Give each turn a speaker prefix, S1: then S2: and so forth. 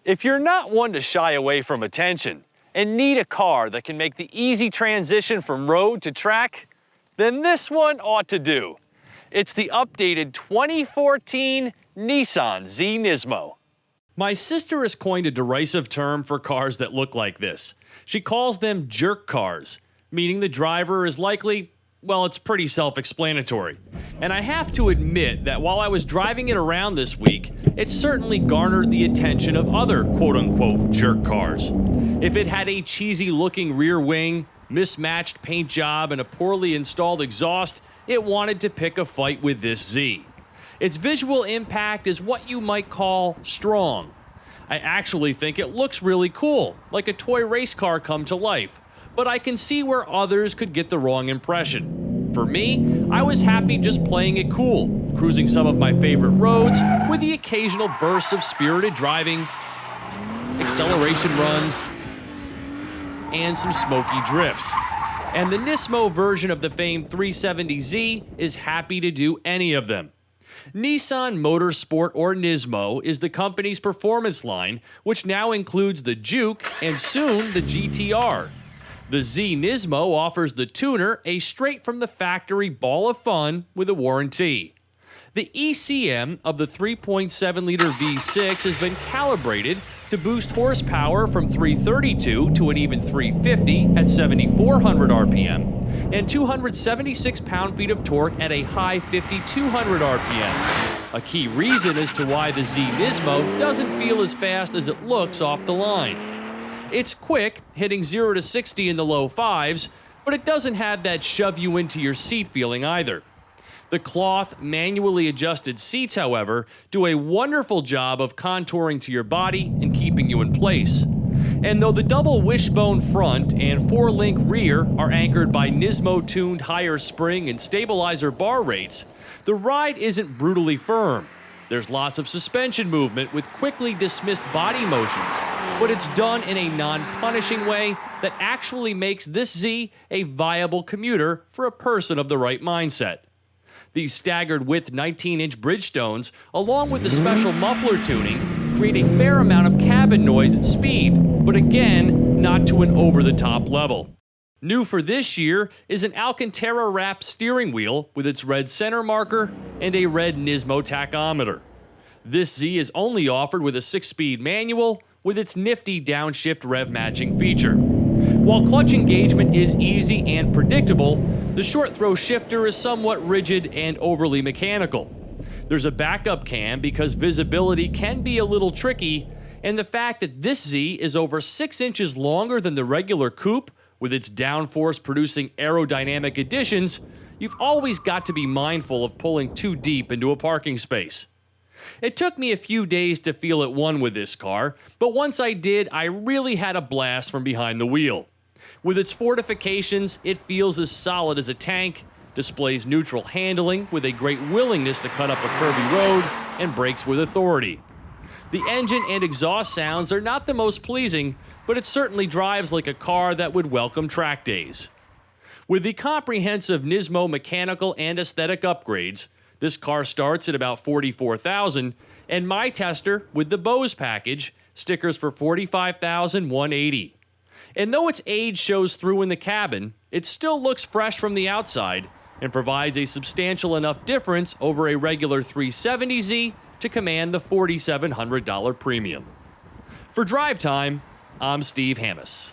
S1: If you're not one to shy away from attention and need a car that can make the easy transition from road to track, then this one ought to do. It's the updated 2014 Nissan Z NISMO. My sister has coined a derisive term for cars that look like this. She calls them jerk cars, meaning the driver is likely, well, it's pretty self-explanatory. And I have to admit that while I was driving it around this week, it certainly garnered the attention of other quote-unquote jerk cars. If it had a cheesy-looking rear wing, mismatched paint job, and a poorly installed exhaust, it wanted to pick a fight with this Z. Its visual impact is what you might call strong. I actually think it looks really cool, like a toy race car come to life, but I can see where others could get the wrong impression. For me, I was happy just playing it cool, cruising some of my favorite roads with the occasional bursts of spirited driving, acceleration runs, and some smoky drifts. And the NISMO version of the famed 370Z is happy to do any of them. Nissan Motorsport, or NISMO, is the company's performance line, which now includes the Juke and soon the GTR. The Z NISMO offers the tuner a straight-from-the-factory ball of fun with a warranty. The ECM of the 3.7-liter V6 has been calibrated to boost horsepower from 332 to an even 350 at 7,400 RPM and 276 pound-feet of torque at a high 5,200 RPM. A key reason as to why the Z NISMO doesn't feel as fast as it looks off the line. It's quick, hitting 0 to 60 in the low 5s, but it doesn't have that shove you into your seat feeling either. The cloth, manually adjusted seats, however, do a wonderful job of contouring to your body and keeping you in place. And though the double wishbone front and 4-link rear are anchored by NISMO-tuned higher spring and stabilizer bar rates, the ride isn't brutally firm. There's lots of suspension movement with quickly dismissed body motions, but it's done in a non-punishing way that actually makes this Z a viable commuter for a person of the right mindset. These staggered width 19-inch Bridgestones, along with the special muffler tuning, create a fair amount of cabin noise at speed, but again, not to an over-the-top level. New for this year is an Alcantara-wrapped steering wheel with its red center marker and a red NISMO tachometer. This Z is only offered with a 6-speed manual with its nifty downshift rev-matching feature. While clutch engagement is easy and predictable, the short-throw shifter is somewhat rigid and overly mechanical. There's a backup cam because visibility can be a little tricky, and the fact that this Z is over 6 inches longer than the regular coupe, with its downforce producing aerodynamic additions, you've always got to be mindful of pulling too deep into a parking space. It took me a few days to feel at one with this car, but once I did, I really had a blast from behind the wheel. With its fortifications, it feels as solid as a tank, displays neutral handling with a great willingness to cut up a curvy road, and brakes with authority. The engine and exhaust sounds are not the most pleasing, but it certainly drives like a car that would welcome track days. With the comprehensive NISMO mechanical and aesthetic upgrades, this car starts at about $44,000, and my tester, with the Bose package, stickers for $45,180. And though its age shows through in the cabin, it still looks fresh from the outside and provides a substantial enough difference over a regular 370Z to command the $4,700 premium. For Drive Time, I'm Steve Hammes.